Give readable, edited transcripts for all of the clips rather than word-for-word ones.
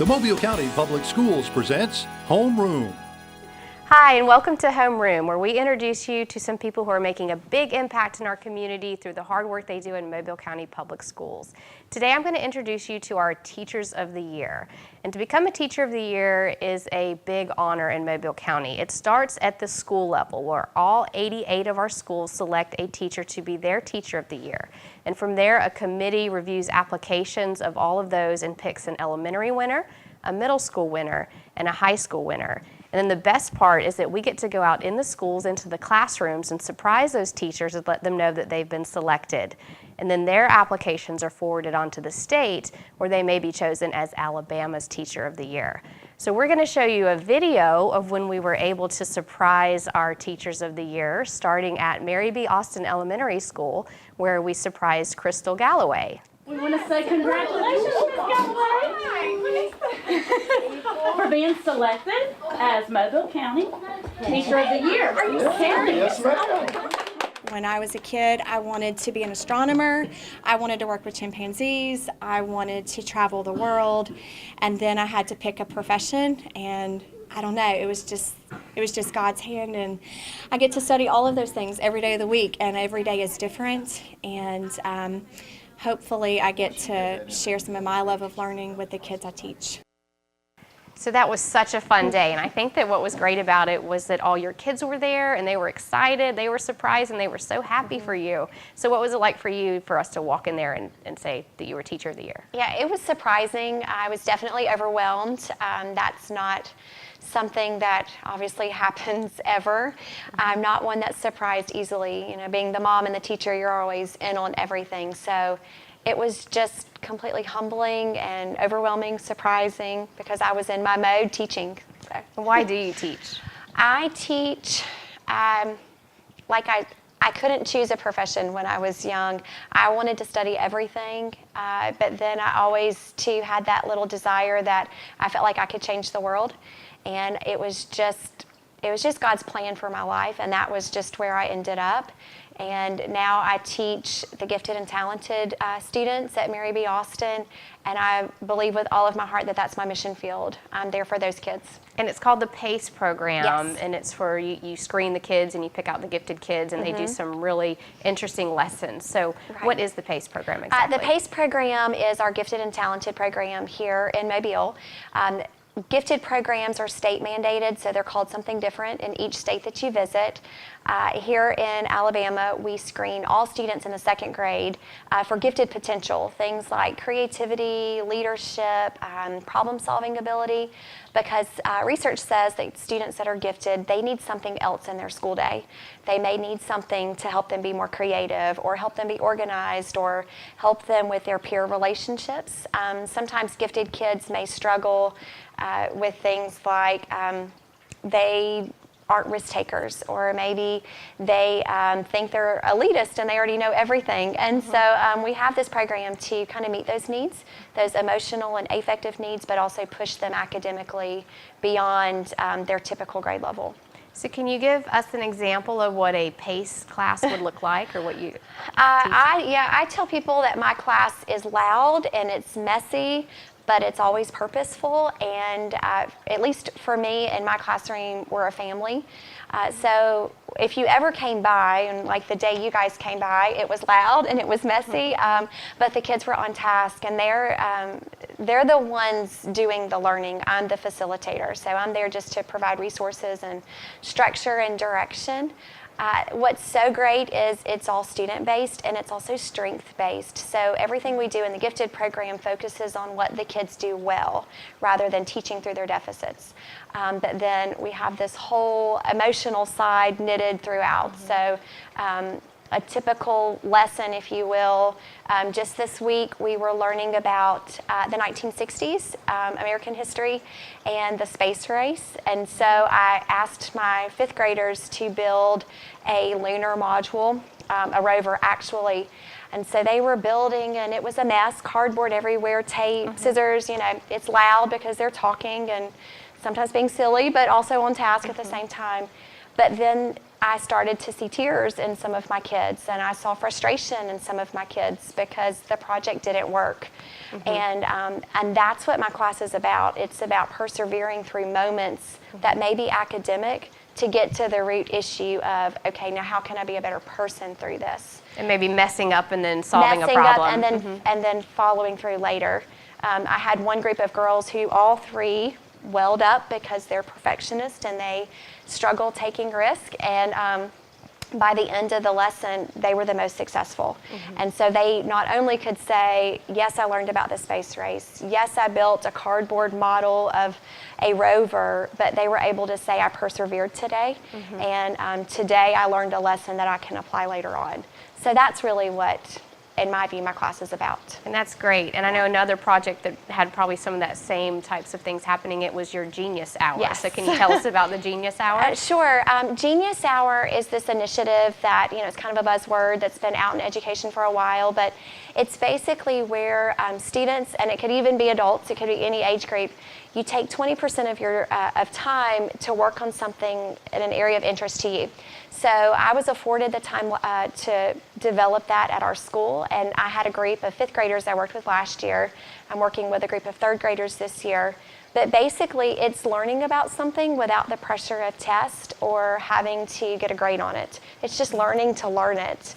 Mobile County Public Schools presents Homeroom. Hi, and welcome to Homeroom, where we introduce you to some people who are making a big impact in our community through the hard work they do in Mobile County Public Schools. Today I'm going to introduce you to our Teachers of the Year. And to become a Teacher of the Year is a big honor in Mobile County. It starts at the school level, where all 88 of our schools select a teacher to be their Teacher of the Year. And from there, a committee reviews applications of all of those and picks an elementary winner, a middle school winner, and a high school winner. And then the best part is that we get to go out in the schools, into the classrooms, and surprise those teachers and let them know that they've been selected. And then their applications are forwarded on to the state, where they may be chosen as Alabama's Teacher of the Year. So we're going to show you a video of when we were able to surprise our Teachers of the Year, starting at Mary B. Austin Elementary School, where we surprised Crystal Galloway. We want to say congratulations, Galloway, for being selected as Mobile County Teacher of the Year. Are you serious? Yes, ma'am. When I was a kid, I wanted to be an astronomer. I wanted to work with chimpanzees. I wanted to travel the world. And then I had to pick a profession, and I don't know, it was just God's hand, and I get to study all of those things every day of the week, and every day is different. And hopefully I get to share some of my love of learning with the kids I teach. So that was such a fun day, and I think that what was great about it was that all your kids were there, and they were excited, they were surprised, and they were so happy for you. So what was it like for you, for us to walk in there and say that you were Teacher of the Year? Yeah, it was surprising. I was definitely overwhelmed. That's not something that obviously happens ever. I'm not one that's surprised easily. You know, being the mom and the teacher, you're always in on everything. So it was just completely humbling and overwhelming, surprising, because I was in my mode teaching. So. Why do you teach? I teach, I couldn't choose a profession when I was young. I wanted to study everything, but then I always, too, had that little desire that I felt like I could change the world. And it was just God's plan for my life, and that was just where I ended up. And now I teach the gifted and talented students at Mary B. Austin, and I believe with all of my heart that that's my mission field. I'm there for those kids. And it's called the PACE program, yes. And it's for you screen the kids and you pick out the gifted kids, and they do some really interesting lessons. So What is the PACE program exactly? The PACE program is our gifted and talented program here in Mobile. Gifted programs are state mandated, so they're called something different in each state that you visit. Here in Alabama, we screen all students in the second grade for gifted potential, things like creativity, leadership, problem-solving ability, because research says that students that are gifted, they need something else in their school day. They may need something to help them be more creative, or help them be organized, or help them with their peer relationships. Sometimes gifted kids may struggle with things like they aren't risk takers, or maybe they think they're elitist and they already know everything. And so we have this program to kind of meet those needs, those emotional and affective needs, but also push them academically beyond their typical grade level. So can you give us an example of what a PACE class would look like, or what you teach? I tell people that my class is loud and it's messy, but it's always purposeful, and at least for me in my classroom, we're a family. So if you ever came by, and like the day you guys came by, it was loud and it was messy, but the kids were on task, and they're the ones doing the learning. I'm the facilitator, so I'm there just to provide resources and structure and direction. What's so great is it's all student-based, and it's also strength-based. So everything we do in the gifted program focuses on what the kids do well, rather than teaching through their deficits. But then we have this whole emotional side knitted throughout. So a typical lesson, if you will. Just this week, we were learning about the 1960s, American history, and the space race. And so I asked my fifth graders to build a lunar module, a rover actually. And so they were building, and it was a mess, cardboard everywhere, tape, scissors, it's loud because they're talking and sometimes being silly, but also on task at the same time. But then I started to see tears in some of my kids, and I saw frustration in some of my kids because the project didn't work. And that's what my class is about. It's about persevering through moments that may be academic to get to the root issue of, okay, now how can I be a better person through this? And maybe messing up and then solving a problem. And then following through later. I had one group of girls who all three welled up because they're perfectionists and they struggle taking risk. And by the end of the lesson, they were the most successful. And so they not only could say, yes, I learned about the space race. Yes, I built a cardboard model of a rover, but they were able to say, I persevered today. And today I learned a lesson that I can apply later on. So that's really what, in my view, my class is about. And that's great. And I know another project that had probably some of that same types of things happening, it was your Genius Hour. Yes. So can you tell us about the Genius Hour? Sure. Genius Hour is this initiative that, it's kind of a buzzword that's been out in education for a while, but it's basically where students, and it could even be adults, it could be any age group, you take 20% of your time to work on something in an area of interest to you. So I was afforded the time to develop that at our school, and I had a group of 5th graders I worked with last year. I'm working with a group of 3rd graders this year. But basically, it's learning about something without the pressure of test or having to get a grade on it. It's just learning to learn it,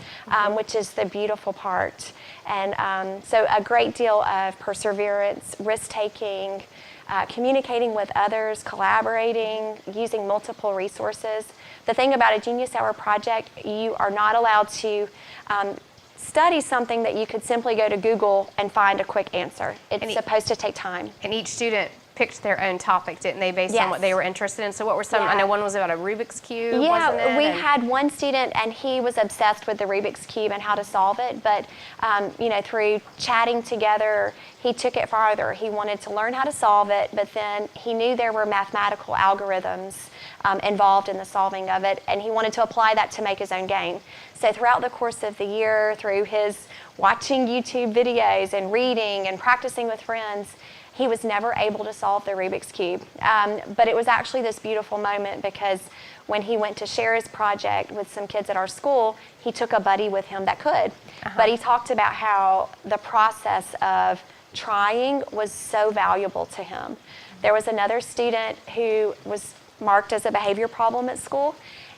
which is the beautiful part. And so a great deal of perseverance, risk-taking, communicating with others, collaborating, using multiple resources. The thing about a Genius Hour project, you are not allowed to study something that you could simply go to Google and find a quick answer. It's supposed to take time. And each student picked their own topic, didn't they, based on what they were interested in? So what were some, I know one was about a Rubik's Cube, wasn't it? We had one student, and he was obsessed with the Rubik's Cube and how to solve it, but through chatting together, he took it farther. He wanted to learn how to solve it, but then he knew there were mathematical algorithms involved in the solving of it, and he wanted to apply that to make his own game. So throughout the course of the year, through his watching YouTube videos and reading and practicing with friends, he was never able to solve the Rubik's Cube. But it was actually this beautiful moment because when he went to share his project with some kids at our school, he took a buddy with him that could. But he talked about how the process of trying was so valuable to him. There was another student who was marked as a behavior problem at school,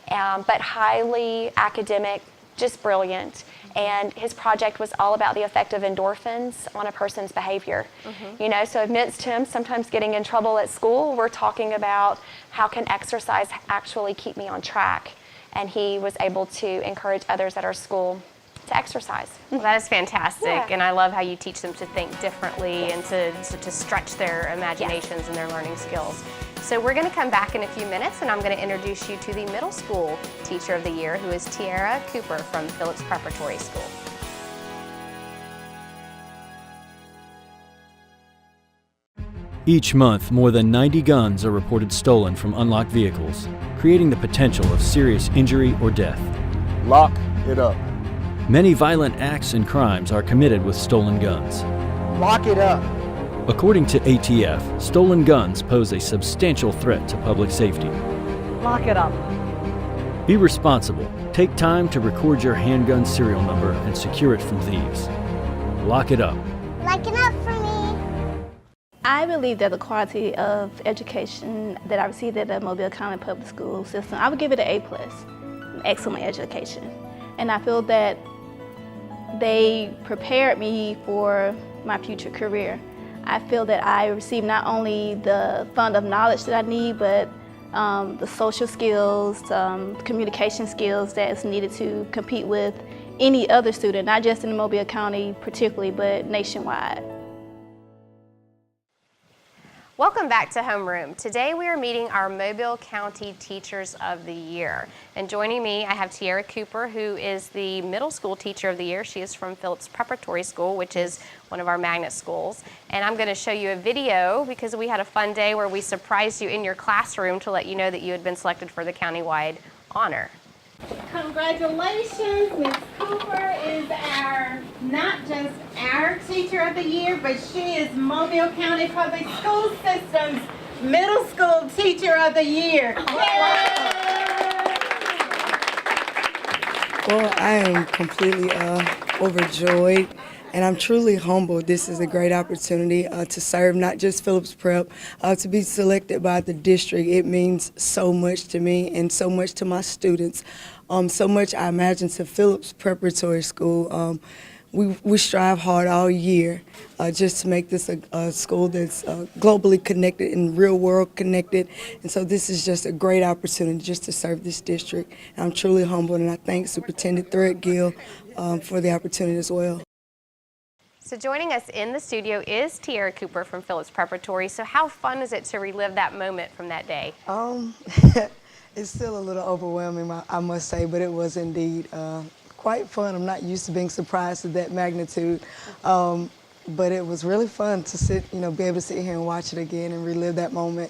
but highly academic, just brilliant. And his project was all about the effect of endorphins on a person's behavior. So amidst him sometimes getting in trouble at school, we're talking about how can exercise actually keep me on track. And he was able to encourage others at our school to exercise. Well, that is fantastic, and I love how you teach them to think differently and to stretch their imaginations and their learning skills. So we're going to come back in a few minutes, and I'm going to introduce you to the Middle School Teacher of the Year, who is Tiara Cooper from Phillips Preparatory School. Each month, more than 90 guns are reported stolen from unlocked vehicles, creating the potential of serious injury or death. Lock it up. Many violent acts and crimes are committed with stolen guns. Lock it up. According to ATF, stolen guns pose a substantial threat to public safety. Lock it up. Be responsible. Take time to record your handgun serial number and secure it from thieves. Lock it up. Lock it up for me. I believe that the quality of education that I received at the Mobile County Public School System, I would give it an A+, an excellent education. And I feel that they prepared me for my future career. I feel that I received not only the fund of knowledge that I need, but the social skills, communication skills that is needed to compete with any other student, not just in Mobile County particularly, but nationwide. Welcome back to Homeroom. Today we are meeting our Mobile County Teachers of the Year. And joining me, I have Tiara Cooper, who is the Middle School Teacher of the Year. She is from Phillips Preparatory School, which is one of our magnet schools. And I'm going to show you a video because we had a fun day where we surprised you in your classroom to let you know that you had been selected for the countywide honor. Congratulations, Ms. Cooper is not just our Teacher of the Year, but she is Mobile County Public School System's Middle School Teacher of the Year. Yay! Well, I am completely overjoyed, and I'm truly humbled. This is a great opportunity to serve not just Phillips Prep, to be selected by the district. It means so much to me and so much to my students. So much, I imagine, to Phillips Preparatory School. We strive hard all year just to make this a school that's globally connected and real world connected. And so this is just a great opportunity just to serve this district. And I'm truly humbled, and I thank Superintendent Threadgill for the opportunity as well. So joining us in the studio is Tiara Cooper from Phillips Preparatory. So how fun is it to relive that moment from that day? It's still a little overwhelming, I must say, but it was indeed quite fun. I'm not used to being surprised to that magnitude, but it was really fun to sit, be able to sit here and watch it again and relive that moment.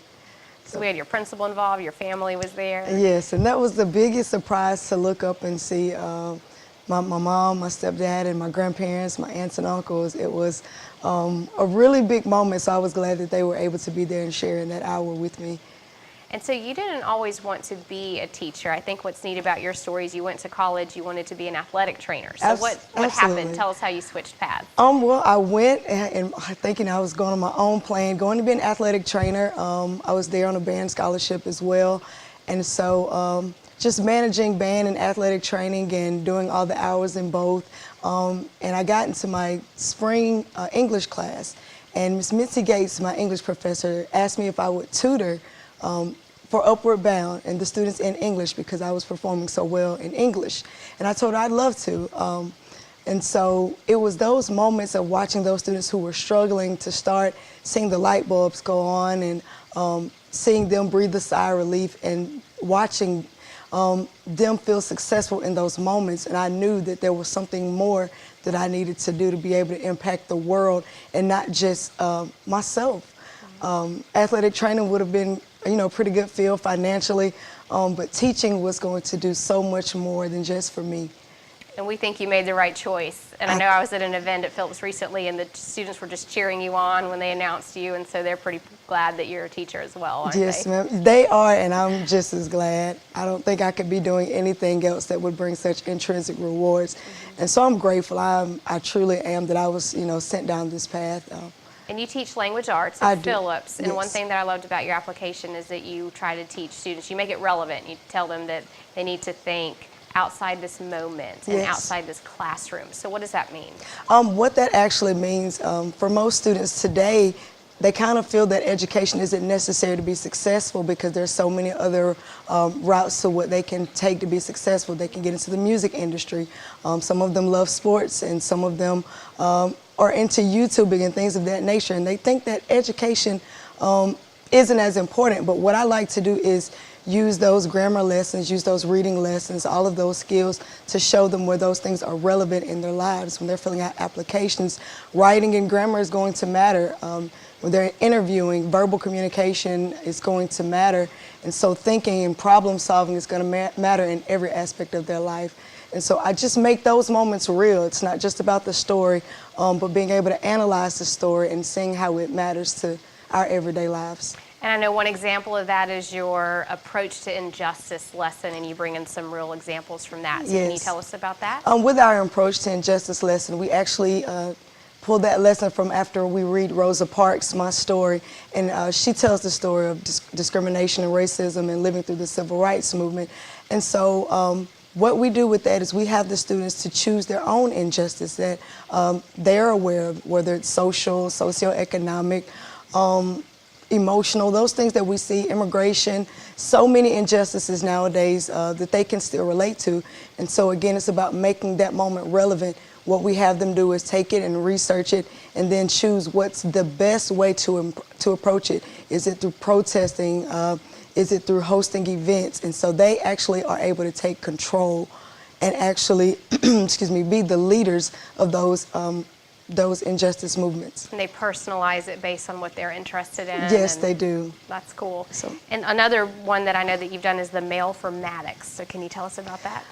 So we had your principal involved, your family was there. Yes, and that was the biggest surprise, to look up and see my mom, my stepdad, and my grandparents, my aunts and uncles. It was a really big moment, so I was glad that they were able to be there and share in that hour with me. And so you didn't always want to be a teacher. I think what's neat about your story is you went to college, you wanted to be an athletic trainer. So what happened? Tell us how you switched paths. Well, I went and thinking I was going on my own plan, going to be an athletic trainer. I was there on a band scholarship as well. And so just managing band and athletic training and doing all the hours in both. And I got into my spring English class. And Miss Mitzi Gates, my English professor, asked me if I would tutor for Upward Bound and the students in English, because I was performing so well in English. And I told her I'd love to. And so it was those moments of watching those students who were struggling to start seeing the light bulbs go on, and seeing them breathe a sigh of relief, and watching them feel successful in those moments. And I knew that there was something more that I needed to do to be able to impact the world and not just myself. Athletic training would have been a pretty good field financially, but teaching was going to do so much more than just for me. And we think you made the right choice. And I know I was at an event at Phillips recently, and the students were just cheering you on when they announced you, and so they're pretty glad that you're a teacher as well, aren't they? Yes, ma'am. They are, and I'm just as glad. I don't think I could be doing anything else that would bring such intrinsic rewards. And so I'm grateful. I truly am that I was, sent down this path. And you teach language arts at Phillips, and yes. One thing that I loved about your application is that you try to teach students, you make it relevant. You tell them that they need to think outside this moment and outside this classroom. So what does that mean? What that actually means, for most students today, they kind of feel that education isn't necessary to be successful, because there's so many other routes to what they can take to be successful. They can get into the music industry. Some of them love sports, and some of them are into YouTubing and things of that nature. And they think that education isn't as important. But what I like to do is use those grammar lessons, use those reading lessons, all of those skills to show them where those things are relevant in their lives. When they're filling out applications, writing and grammar is going to matter. When they're interviewing, verbal communication is going to matter. And so thinking and problem solving is going to matter in every aspect of their life. And so I just make those moments real. It's not just about the story, but being able to analyze the story and seeing how it matters to our everyday lives. And I know one example of that is your approach to injustice lesson, and you bring in some real examples from that. So yes. Can you tell us about that? With our approach to injustice lesson, we actually pulled that lesson from after we read Rosa Parks' My Story, and she tells the story of discrimination and racism and living through the civil rights movement. And so what we do with that is we have the students to choose their own injustice that they're aware of, whether it's social, socioeconomic, emotional, those things that we see, immigration, so many injustices nowadays that they can still relate to. And so again, it's about making that moment relevant. What we have them do is take it and research it, and then choose what's the best way to approach it. Is it through protesting? Is it through hosting events? And so they actually are able to take control and actually, excuse me, be the leaders of those injustice movements. And they personalize it based on what they're interested in. Yes, they do. That's cool. So, and another one that I know that you've done is the Mail for Maddox. So can you tell us about that?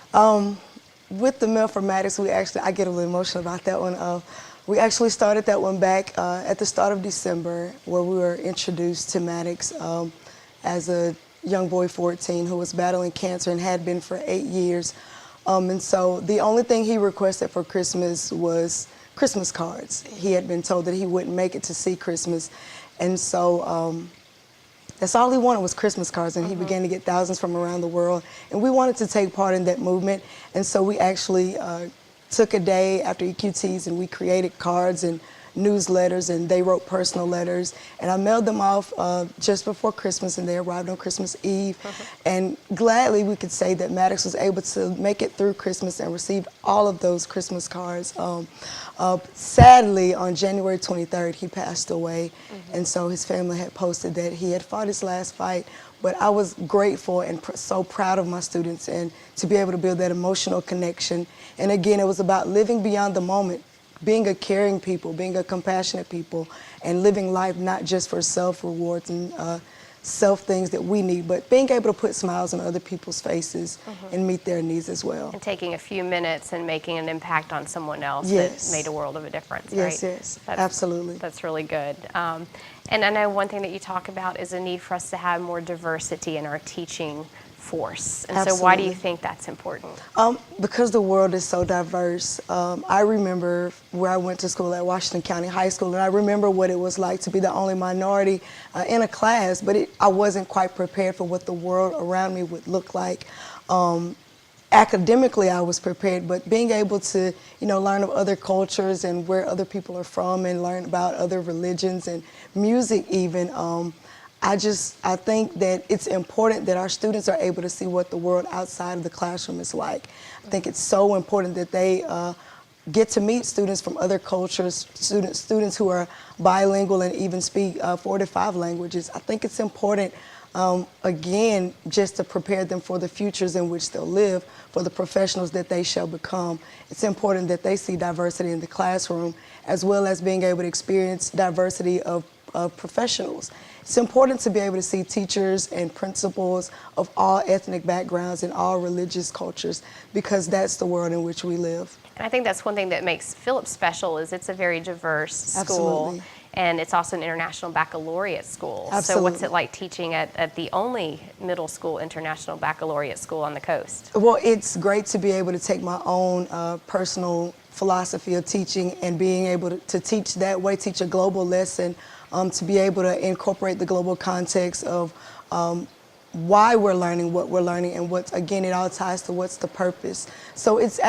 With the Mail for Maddox, I get a little emotional about that one. We actually started that one back at the start of December, where we were introduced to Maddox as a young boy, 14, who was battling cancer and had been for 8 years. And so the only thing he requested for Christmas was Christmas cards. He had been told that he wouldn't make it to see Christmas. And so that's all he wanted was Christmas cards, and he began to get thousands from around the world. And we wanted to take part in that movement. And so we actually took a day after EQTs and we created cards and newsletters, and they wrote personal letters, and I mailed them off just before Christmas, and they arrived on Christmas Eve. And gladly we could say that Maddox was able to make it through Christmas and received all of those Christmas cards. Sadly, on January 23rd, he passed away, and so his family had posted that he had fought his last fight. But I was grateful and so proud of my students, and to be able to build that emotional connection. And again, it was about living beyond the moment, being a caring people, being a compassionate people, and living life not just for self-rewards and self things that we need, but being able to put smiles on other people's faces and meet their needs as well. And taking a few minutes and making an impact on someone else Yes. that made a world of a difference, Yes, right? yes, absolutely. That's really good. And I know one thing that you talk about is a need for us to have more diversity in our teaching force. And so why do you think that's important? Because the world is so diverse. I remember where I went to school at Washington County High School, and I remember what it was like to be the only minority in a class, but I wasn't quite prepared for what the world around me would look like. Academically, I was prepared, but being able to, learn of other cultures and where other people are from and learn about other religions and music even, I think that it's important that our students are able to see what the world outside of the classroom is like. I think it's so important that they get to meet students from other cultures, students who are bilingual and even speak 4 to 5 languages. I think it's important, again, just to prepare them for the futures in which they'll live, for the professionals that they shall become. It's important that they see diversity in the classroom, as well as being able to experience diversity of professionals. It's important to be able to see teachers and principals of all ethnic backgrounds and all religious cultures, because that's the world in which we live. And I think that's one thing that makes Phillips special is it's a very diverse school. Absolutely. And it's also an international baccalaureate school. Absolutely. So what's it like teaching at the only middle school international baccalaureate school on the coast? Well, it's great to be able to take my own personal philosophy of teaching and being able to teach that way, teach a global lesson, to be able to incorporate the global context of why we're learning what we're learning, and again, it all ties to what's the purpose. So it's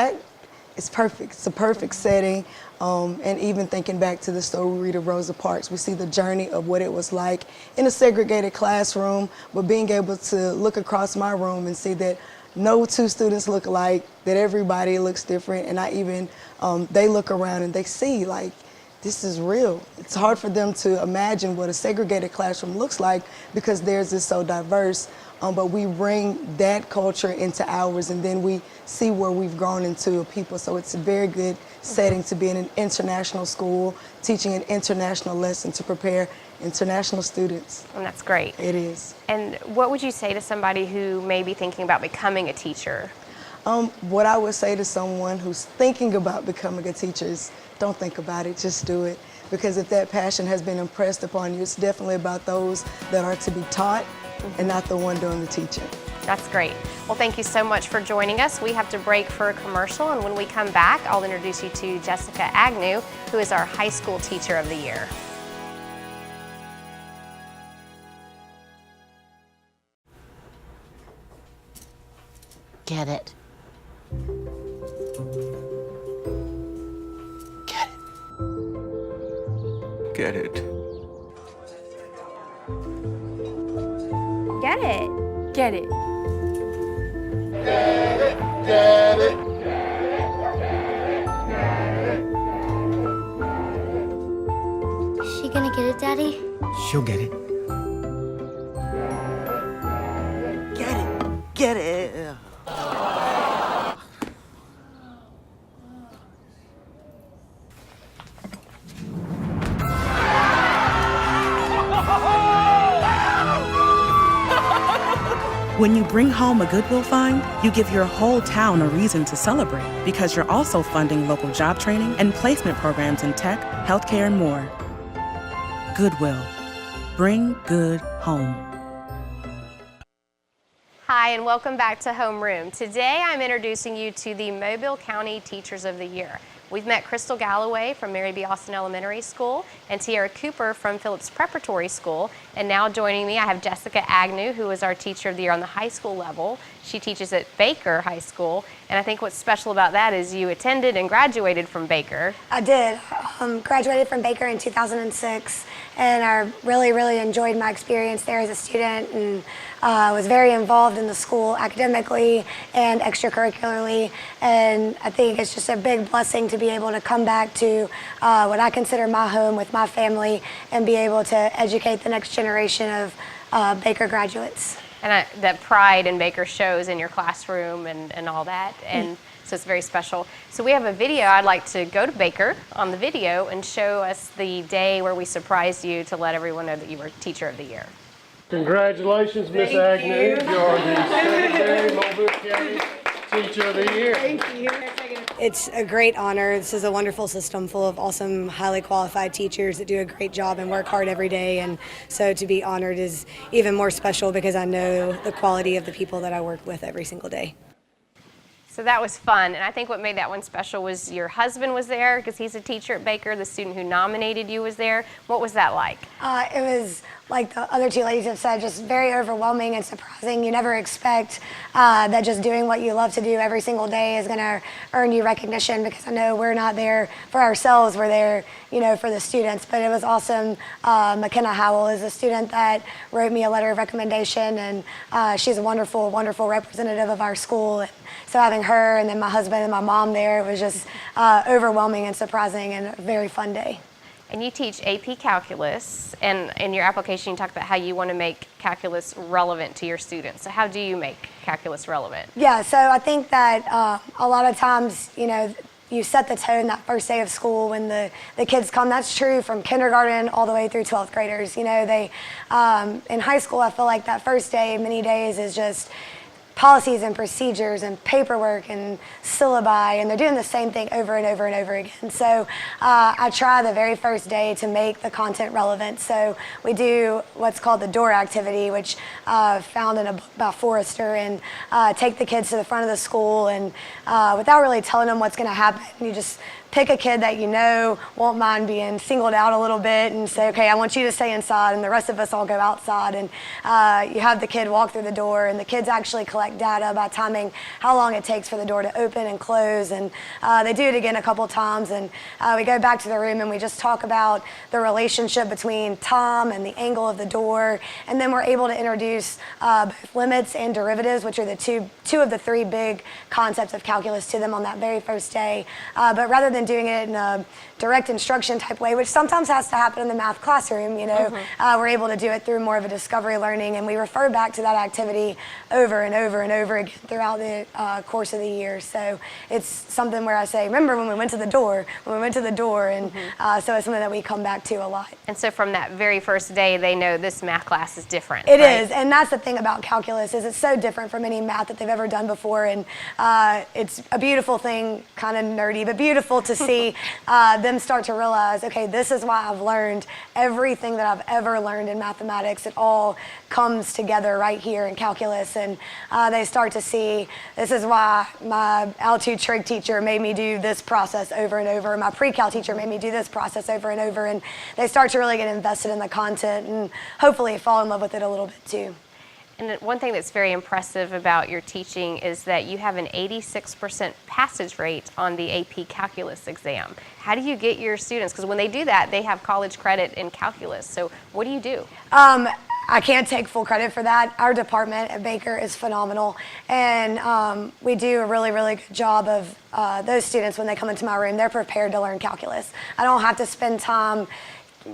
perfect. It's a perfect setting. And even thinking back to the story we read of Rosa Parks, we see the journey of what it was like in a segregated classroom, but being able to look across my room and see that no two students look alike, that everybody looks different, and they look around and they see, like, this is real. It's hard for them to imagine what a segregated classroom looks like because theirs is so diverse, but we bring that culture into ours, and then we see where we've grown into a people. So it's a very good setting to be in an international school, teaching an international lesson to prepare international students. And that's great. It is. And what would you say to somebody who may be thinking about becoming a teacher? What I would say to someone who's thinking about becoming a teacher is, don't think about it, just do it. Because if that passion has been impressed upon you, it's definitely about those that are to be taught and not the one doing the teaching. That's great. Well, thank you so much for joining us. We have to break for a commercial, and when we come back, I'll introduce you to Jessica Agnew, who is our High School Teacher of the Year. Get it. Get it. Get it. Get it. Get it. Get it. Get it. Is she gonna get it, Daddy? She'll get it. Get it. Get it. When you bring home a Goodwill find, you give your whole town a reason to celebrate because you're also funding local job training and placement programs in tech, healthcare, and more. Goodwill. Bring good home. Hi, and welcome back to Homeroom. Today I'm introducing you to the Mobile County Teachers of the Year. We've met Crystal Galloway from Mary B. Austin Elementary School and Tiara Cooper from Phillips Preparatory School. And now joining me, I have Jessica Agnew, who is our Teacher of the Year on the high school level. She teaches at Baker High School. And I think what's special about that is you attended and graduated from Baker. I did. Graduated from Baker in 2006. And I really enjoyed my experience there as a student, and was very involved in the school academically and extracurricularly. And I think it's just a big blessing to be able to come back to what I consider my home with my family and be able to educate the next generation of Baker graduates. And that pride in Baker shows in your classroom and all that. And so it's very special. So we have a video. I'd like to go to Baker on the video and show us the day where we surprised you to let everyone know that you were Teacher of the Year. Congratulations, Miss Agnew. You're the secondary Mobile County Teacher of the Year. Thank you. It's a great honor. This is a wonderful system full of awesome, highly qualified teachers that do a great job and work hard every day. And so to be honored is even more special because I know the quality of the people that I work with every single day. So that was fun, and I think what made that one special was your husband was there because he's a teacher at Baker. The student who nominated you was there. What was that like? It was, like the other two ladies have said, just very overwhelming and surprising. You never expect that just doing what you love to do every single day is going to earn you recognition, because I know we're not there for ourselves. We're there, for the students. But it was awesome. McKenna Howell is a student that wrote me a letter of recommendation, and she's a wonderful representative of our school. And so having her and then my husband and my mom there, it was just overwhelming and surprising and a very fun day. And you teach AP Calculus, and in your application you talk about how you want to make calculus relevant to your students. So how do you make calculus relevant? Yeah, so I think that a lot of times, you set the tone that first day of school when the kids come. That's true from kindergarten all the way through 12th graders. They in high school, I feel like that first day, many days, is just policies and procedures and paperwork and syllabi, and they're doing the same thing over and over and over again. So I try the very first day to make the content relevant. So we do what's called the door activity, which found in a book by Forrester, and take the kids to the front of the school, and without really telling them what's going to happen, you just pick a kid that won't mind being singled out a little bit and say, okay, I want you to stay inside and the rest of us all go outside. And you have the kid walk through the door, and the kids actually collect data by timing how long it takes for the door to open and close. And they do it again a couple times, and we go back to the room and we just talk about the relationship between time and the angle of the door. And then we're able to introduce both limits and derivatives, which are the two of the three big concepts of calculus, to them on that very first day. But rather than doing it in a direct instruction type way, which sometimes has to happen in the math classroom, we're able to do it through more of a discovery learning, and we refer back to that activity over and over and over again throughout the course of the year. So it's something where I say, remember when we went to the door, and so it's something that we come back to a lot. And so from that very first day, they know this math class is different. It right? is, and that's the thing about calculus, is it's so different from any math that they've ever done before, and it's a beautiful thing, kind of nerdy, but beautiful to see them start to realize, okay, this is why I've learned everything that I've ever learned in mathematics. It all comes together right here in calculus, and they start to see, this is why my Al2 trig teacher made me do this process over and over, my pre-cal teacher made me do this process over and over, and they start to really get invested in the content and hopefully fall in love with it a little bit too. And one thing that's very impressive about your teaching is that you have an 86% passage rate on the AP Calculus exam. How do you get your students, because when they do that, they have college credit in calculus. So what do you do? I can't take full credit for that. Our department at Baker is phenomenal, and we do a really good job of those students. When they come into my room, they're prepared to learn calculus. I don't have to spend time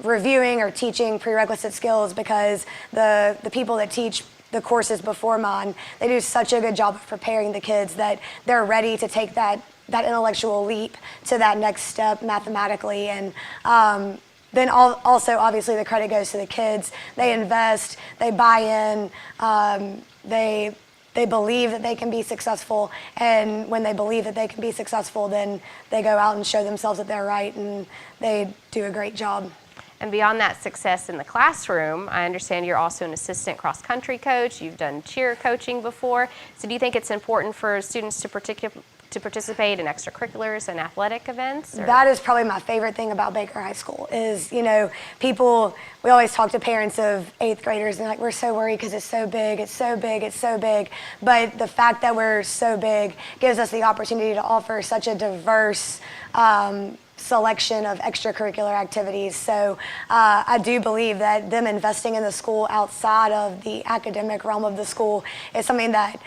reviewing or teaching prerequisite skills, because the people that teach the courses before mine, they do such a good job of preparing the kids that they're ready to take that intellectual leap to that next step mathematically. And then also, obviously, the credit goes to the kids. They invest, they buy in, they believe that they can be successful, and when they believe that they can be successful, then they go out and show themselves that they're right, and they do a great job. And beyond that success in the classroom, I understand you're also an assistant cross-country coach. You've done cheer coaching before. So do you think it's important for students to participate in extracurriculars and athletic events? Or? That is probably my favorite thing about Baker High School is, you know, people, we always talk to parents of 8th graders and they're like, we're so worried because it's so big, it's so big, it's so big. But the fact that we're so big gives us the opportunity to offer such a diverse selection of extracurricular activities. So I do believe that them investing in the school outside of the academic realm of the school is something that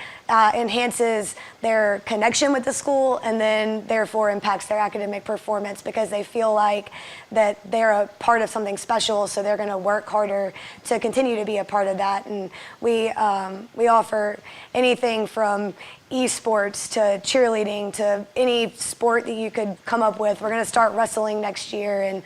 enhances their connection with the school and then therefore impacts their academic performance because they feel like that they're a part of something special, so they're going to work harder to continue to be a part of that. And we offer anything from esports to cheerleading to any sport that you could come up with. We're going to start wrestling next year, and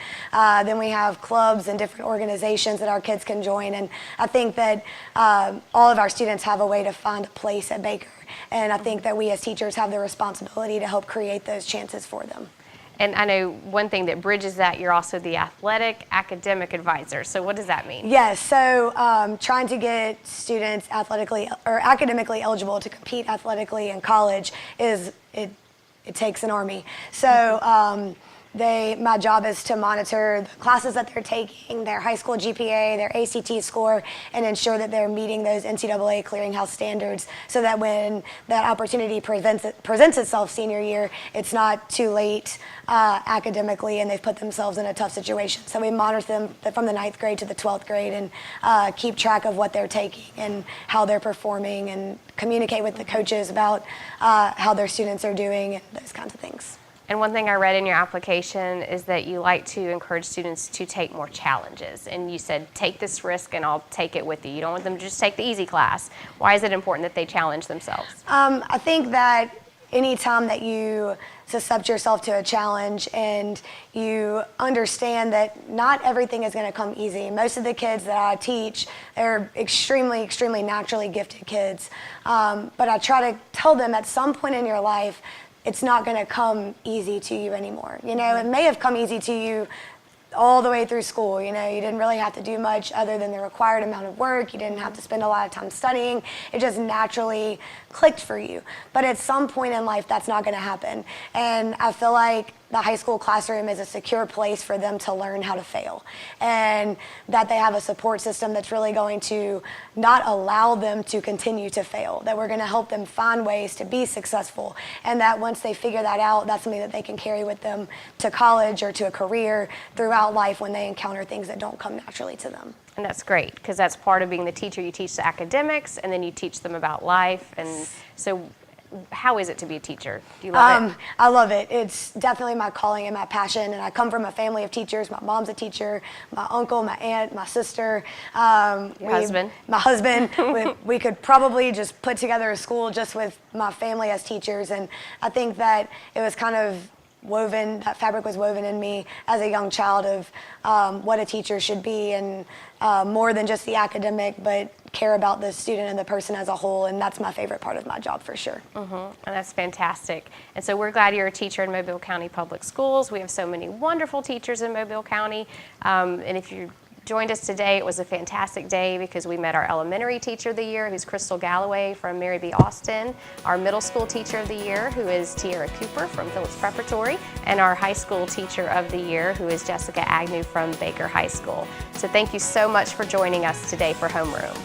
then we have clubs and different organizations that our kids can join. And I think that all of our students have a way to find a place at Baker, and I think that we as teachers have the responsibility to help create those chances for them. And I know one thing that bridges that, you're also the athletic academic advisor. So what does that mean? Yes, so trying to get students athletically or academically eligible to compete athletically in college is, it takes an army. So my job is to monitor the classes that they're taking, their high school GPA, their ACT score, and ensure that they're meeting those NCAA clearinghouse standards so that when that opportunity presents itself senior year, it's not too late academically and they've put themselves in a tough situation. So we monitor them from the 9th grade to the 12th grade and keep track of what they're taking and how they're performing and communicate with the coaches about how their students are doing and those kinds of things. And one thing I read in your application is that you like to encourage students to take more challenges. And you said, take this risk and I'll take it with you. You don't want them to just take the easy class. Why is it important that they challenge themselves? I think that anytime that you subject yourself to a challenge and you understand that not everything is going to come easy. Most of the kids that I teach, they're extremely, extremely naturally gifted kids. But I try to tell them at some point in your life, it's not going to come easy to you anymore. You know, it may have come easy to you all the way through school. You know, you didn't really have to do much other than the required amount of work. You didn't have to spend a lot of time studying. It just naturally clicked for you. But at some point in life, that's not going to happen. And I feel like the high school classroom is a secure place for them to learn how to fail, and that they have a support system that's really going to not allow them to continue to fail, that we're going to help them find ways to be successful, and that once they figure that out, that's something that they can carry with them to college or to a career throughout life when they encounter things that don't come naturally to them. And that's great, because that's part of being the teacher. You teach the academics, and then you teach them about life. And so how is it to be a teacher? Do you love it? I love it. It's definitely my calling and my passion. And I come from a family of teachers. My mom's a teacher, my uncle, my aunt, my sister. Your husband? My husband. we could probably just put together a school just with my family as teachers. And I think that it was kind of woven, that fabric was woven in me as a young child of what a teacher should be, and more than just the academic, but care about the student and the person as a whole, and that's my favorite part of my job for sure. And that's fantastic. And so we're glad you're a teacher in Mobile County Public Schools. We have so many wonderful teachers in Mobile County, and if you joined us today, it was a fantastic day because we met our elementary teacher of the year, who's Crystal Galloway from Mary B. Austin, our middle school teacher of the year, who is Tiara Cooper from Phillips Preparatory, and our high school teacher of the year, who is Jessica Agnew from Baker High School. So thank you so much for joining us today for Homeroom.